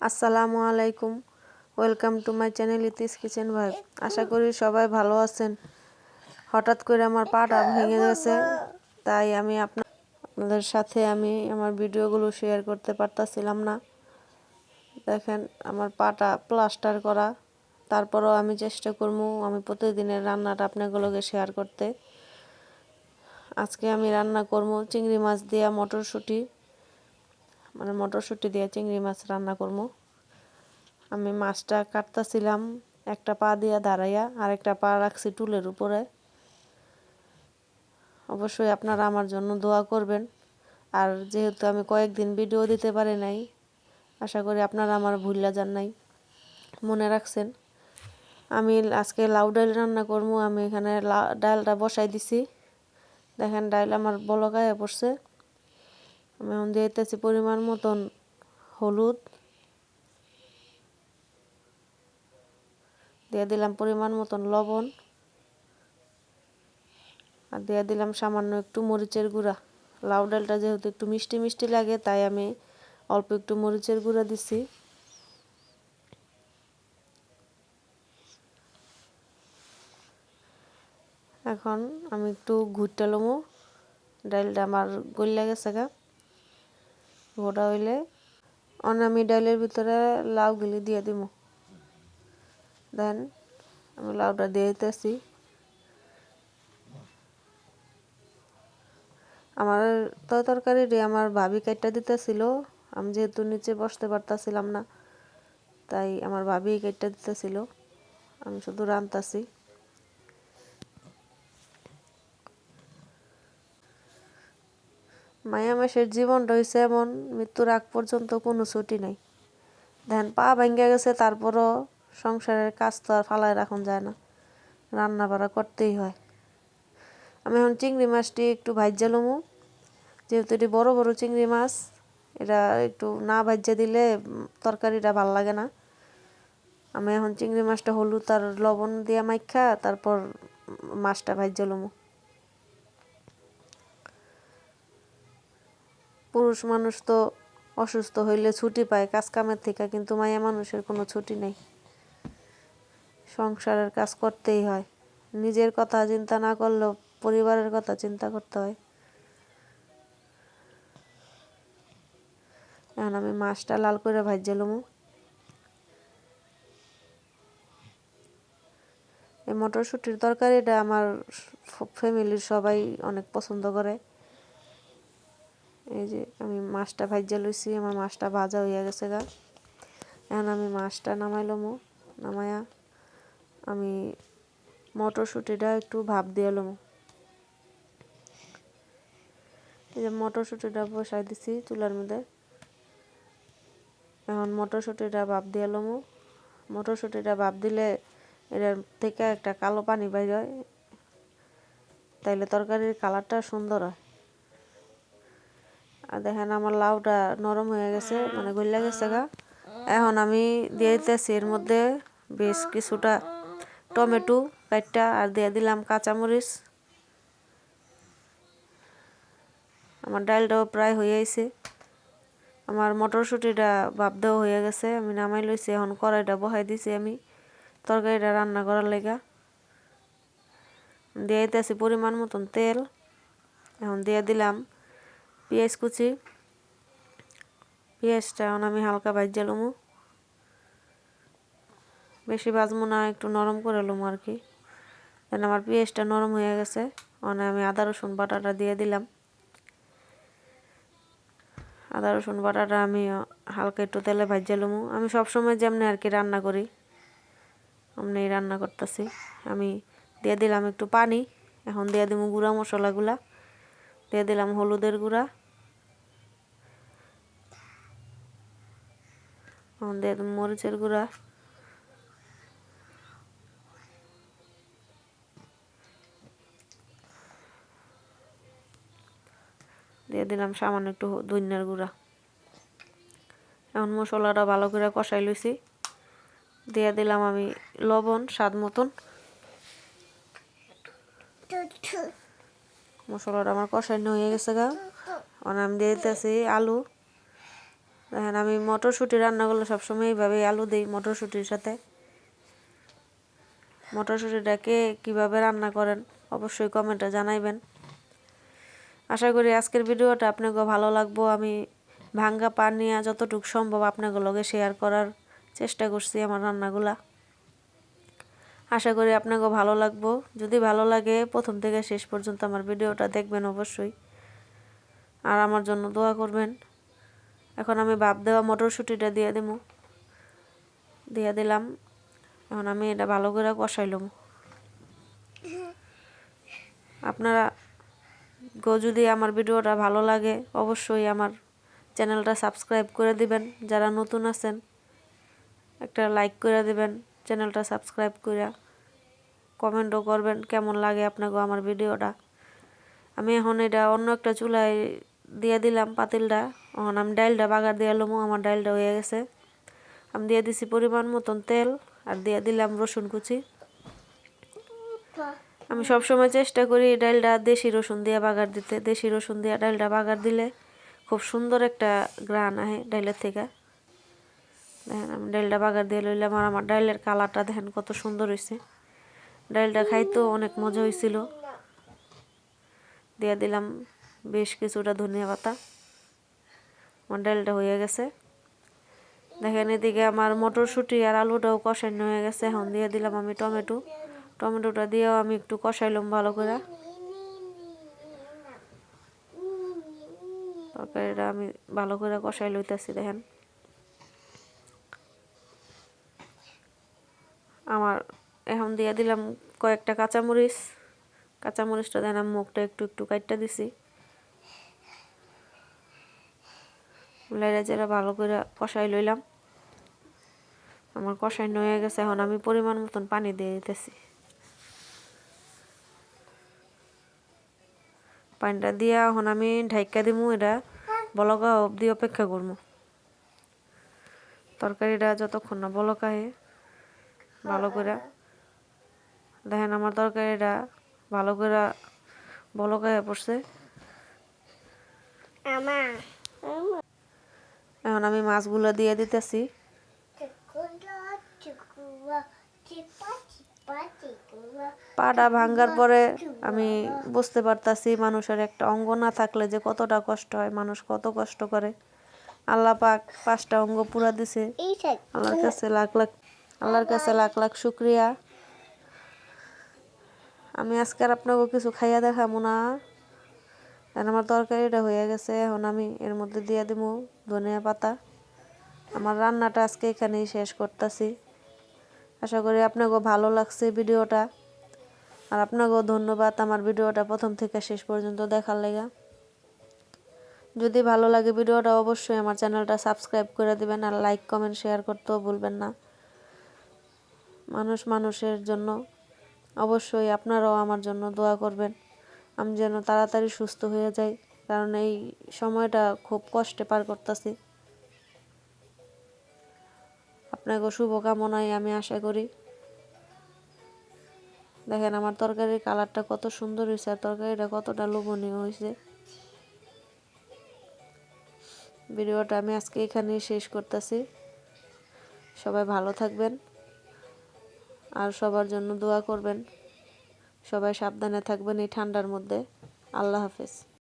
আসসালামু আলাইকুম। Welcome to my channel Iti's kitchen vibe. আশা করি সবাই ভালো আছেন। হঠাৎ করে আমার পাটা ভেঙে গেছে, তাই আমি আপনাদের সাথে আমার ভিডিওগুলো শেয়ার করতে পারতাছিলাম না। দেখেন আমার পাটা প্লাস্টার করা, তারপরও আমি চেষ্টা করবো আমি প্রতিদিনের রান্নাটা আপনাগুলোকে শেয়ার করতে। আজকে আমি রান্না করবো চিংড়ি মাছ দিয়া মটরশুঁটি, মটরশুঁটি দিয়ে চিংড়ি মাছ রান্না করবো। আমি মাছটা কাটতেছিলাম, একটা পা দিয়া দাঁড়াইয়া আর একটা পা রাখছি টুলের উপরে। অবশ্যই আপনারা আমার জন্য দোয়া করবেন। আর যেহেতু আমি কয়েকদিন ভিডিও দিতে পারি নাই, আশা করি আপনারা আমার ভুললা যান নাই, মনে রাখছেন। আমি আজকে লাউ ডাল রান্না করবো। আমি এখানে ডালটা বসাই দিছি। দেখেন ডাল আমার বলকায় পড়ছে। আমি এখন দিয়ে দিতেছি পরিমাণ মতন হলুদ, দিয়ে দিলাম পরিমাণ মতন লবণ, আর দিয়ে দিলাম সামান্য একটু মরিচের গুঁড়া। লাউ ডালটা যেহেতু একটু মিষ্টি মিষ্টি লাগে, তাই আমি অল্প একটু মরিচের গুঁড়া দিছি। এখন আমি একটু ঘুরতে লমু। ডালটা আমার গলে গেছে গা, ঘোটা হইলে আমি ডালের ভিতরে লাউগুলি দিয়ে দিব। দেন আমি লাউটা দিয়ে দিতেছি। আমার তরকারি আমার ভাবি কাটটা দিতেছিল। আমি যেহেতু নিচে বসতে পারতাছিলাম না, তাই আমার ভাবি কাটটা দিতেছিল, আমি শুধু রান্তাছি। মায়া মাসের জীবনটা হয়েছে এমন, মৃত্যুর আগ পর্যন্ত কোনো ছুটি নাই। দেখেন পা ভেঙে গেছে, তারপরও সংসারের কাজ তো আর ফালায় রাখুন যায় না, রান্না বাড়া করতেই হয়। আমি এখন চিংড়ি মাছটি একটু ভাজ্যা লমু। যেহেতু এটি বড় বড় চিংড়ি মাছ, এটা একটু না ভাজ্যা দিলে তরকারিটা ভাল লাগে না। আমি এখন চিংড়ি মাছটা হলুদ আর লবণ দিয়ে মাইখা তারপর মাছটা ভাজ্যা লমু। পুরুষ মানুষ তো অসুস্থ হইলে ছুটি পায় কাজ কামের থেকে, কিন্তু মায়া মানুষের কোনো ছুটি নেই, সংসারের কাজ করতেই হয়। নিজের কথা চিন্তা না করলেও পরিবারের কথা চিন্তা করতে হয়। এখন আমি মাছটা লাল করে ভাজ্যা লমু। এই মটরশুঁটির তরকারিটা আমার ফ্যামিলির সবাই অনেক পছন্দ করে। এই যে আমি মাছটা ভাজ্যা লইছি, আমার মাছটা ভাজা হইয়া গেছে গা। এখন আমি মাছটা নামাই লমু। নামায়া আমি মটরশুঁটিটা একটু ভাপ দিয়ে লমু। এই যে মটরশুঁটিটা বসাই দিছি চুলার মধ্যে। এখন মটরশুঁটিটা ভাপ দিয়ে লমু। মটরশুঁটিটা ভাপ দিলে এটার থেকে একটা কালো পানি বাইর হয়, তাইলে তরকারির কালারটা সুন্দর হয়। আর দেখেন আমার লাউটা নরম হয়ে গেছে, গলে গেছে গা। এখন আমি দিয়ে দিতেছি এর মধ্যে বেশ কিছুটা টমেটো কাটটা, আর দিয়ে দিলাম কাঁচামরিচ। আমার ডালটাও প্রায় হয়ে গেছে। আমার মটরশুঁটিটা ভাপ দেওয়া হয়ে গেছে, আমি নামাই লইছি। এখন কড়াইটা বহাই দিছি আমি তরকারিটা রান্না করার লেগা। দিয়ে দিতেছি পরিমাণ মতন তেল। এখন দিয়ে দিলাম পেঁয়াজ কুচি। পেঁয়াজটা এখন আমি হালকা ভাজা লমু, বেশি ভাজবো না, একটু নরম করে লমু আর কি। দেন আমার পেঁয়াজটা নরম হয়ে গেছে, আমি আদা রসুন বাটাটা দিয়ে দিলাম। আদা রসুন বাটাটা আমি হালকা একটু তেলে ভাজা লমু। আমি সবসময় যেমনি আর কি রান্না করি, আমি রান্না করতেছি। আমি দিয়ে দিলাম একটু পানি। এখন দিয়ে দিব গুঁড়া মশলাগুলা। দিয়ে দিলাম হলুদের গুঁড়া, এখন দিয়ে দিলাম মরিচের গুঁড়া, দিয়ে দিলাম সামান্য একটু ধনিয়ার গুঁড়া। এখন মশলাটা ভালো করে কষাই লইছি। দিয়ে দিলাম আমি লবণ স্বাদ মতন। মশলাটা আমার কষানো হয়ে গেছে গা। এখন আমি দিয়ে দিতেছি আলু। দেখেন আমি মটরশুঁটি রান্না করলে সবসময় এইভাবে আলু দিই মটরশুঁটির সাথে। মটরশুঁটিটাকে কীভাবে রান্না করেন অবশ্যই কমেন্টে জানাইবেন। আশা করি আজকের ভিডিওটা আপনাকে ভালো লাগবো। আমি ভাঙ্গা পানিয়া যতটুকু সম্ভব আপনাকে লগে শেয়ার করার চেষ্টা করছি আমার রান্নাগুলা। আশা করি আপনাকে ভালো লাগবো। যদি ভালো লাগে প্রথম থেকে শেষ পর্যন্ত আমার ভিডিওটা দেখবেন অবশ্যই, আর আমার জন্য দোয়া করবেন। এখন আমি ভাপ দেওয়া মটরশুঁটিটা দিয়ে দিলাম। এখন আমি এটা ভালো করে কষাইলাম। আপনারা যদি আমার ভিডিওটা ভালো লাগে অবশ্যই আমার চ্যানেলটা সাবস্ক্রাইব করে দিবেন। যারা নতুন আছেন একটা লাইক করে দিবেন, চ্যানেলটা সাবস্ক্রাইব করে কমেন্টও করবেন কেমন লাগে আপনাকে আমার ভিডিওটা। আমি এখন এটা অন্য একটা চুলায় দিয়ে দিলাম পাতিলটা। এখন আমি ডালটা বাগার দিয়ে এলাম। আমার ডালটা হয়ে গেছে। আমি দিয়ে দিছি পরিমাণ মতন তেল, আর দিয়ে দিলাম রসুন কুচি। আমি সবসময় চেষ্টা করি ডালটা দেশি রসুন দিয়ে বাগার দিতে। দেশি রসুন দিয়ে ডালটা বাগার দিলে খুব সুন্দর একটা ঘ্রাণ আহে ডালের থেকে। দেখেন আমি ডালটা বাগার দিয়ে লইলাম, আর আমার ডালের কালারটা দেখেন কত সুন্দর হয়েছে। ডালটা খাইতেও অনেক মজা হয়েছিল। দিয়ে দিলাম বেশ কিছুটা ধনিয়া পাতা। আমার ডালটা হয়ে গেছে। দেখেন এদিকে আমার মটরশুঁটি আর আলুটাও কষানো হয়ে গেছে। এখন দিয়ে দিলাম আমি টমেটোটা দিয়েও আমি একটু কষাইলাম ভালো করে। তরকারিটা আমি ভালো করে কষাই লইতেছি। দেখেন আমার এখন দিয়ে দিলাম কয়েকটা কাঁচামরিচটা দেখেন আমি মুখটা একটু একটু কাটটা দিছি। লাইরা চেরা ভালো করে কষাই লইলাম। আমার কষানো হয়ে গেছে। এখন আমি পরিমাণ মতন পানি দিয়ে দিতেছি। পানিটা দিয়া এখন আমি ঢাইকা দিমু। এটা বলকা অবধি অপেক্ষা করবো। তরকারিটা যতক্ষণ না বলকায় ভালো করে। দেখেন আমার তরকারিটা ভালো করে বলকায় পড়ছে। এখন আমি মাছগুলো দিয়ে দিতেছি। পাটা ভাঙ্গার পরে আমি বুঝতে পারতাছি মানুষের একটা অঙ্গ না থাকলে যে কতটা কষ্ট হয়, মানুষ কত কষ্ট করে। আল্লাহ পাক 5টা অঙ্গ পুরা দিছে। আল্লাহর কাছে লাখ লাখ শুকরিয়া। আমি আজকে আর আপনাকে কিছু খাইয়া দেখাবো না। আমার তরকারিটা হয়ে গেছে। এখন আমি এর মধ্যে দিয়ে দিব ধনিয়া পাতা। আমার রান্নাটা আজকে এখানেই শেষ করতেছি। আশা করি আপনাকেও ভালো লাগছে ভিডিওটা, আর আপনাকেও ধন্যবাদ আমার ভিডিওটা প্রথম থেকে শেষ পর্যন্ত দেখার লাগা। যদি ভালো লাগে ভিডিওটা অবশ্যই আমার চ্যানেলটা সাবস্ক্রাইব করে দিবেন, আর লাইক কমেন্ট শেয়ার করতেও ভুলবেন না। মানুষের জন্য অবশ্যই আপনারাও আমার জন্য দোয়া করবেন। আমি যেন তাড়াতাড়ি সুস্থ হয়ে যাই, কারণ এই সময়টা খুব কষ্টে পার করতেছি। আপনাকে শুভকামনায় আমি আশা করি। দেখেন আমার তরকারির কালারটা কত সুন্দর হয়েছে, আর তরকারিটা কতটা লোভনীয় হয়েছে। ভিডিওটা আমি আজকে এখানেই শেষ করতেছি। সবাই ভালো থাকবেন আর সবার জন্য দোয়া করবেন। সবাই সাবধানে থাকবেন এই ঠান্ডার মধ্যে। আল্লাহ হাফেজ।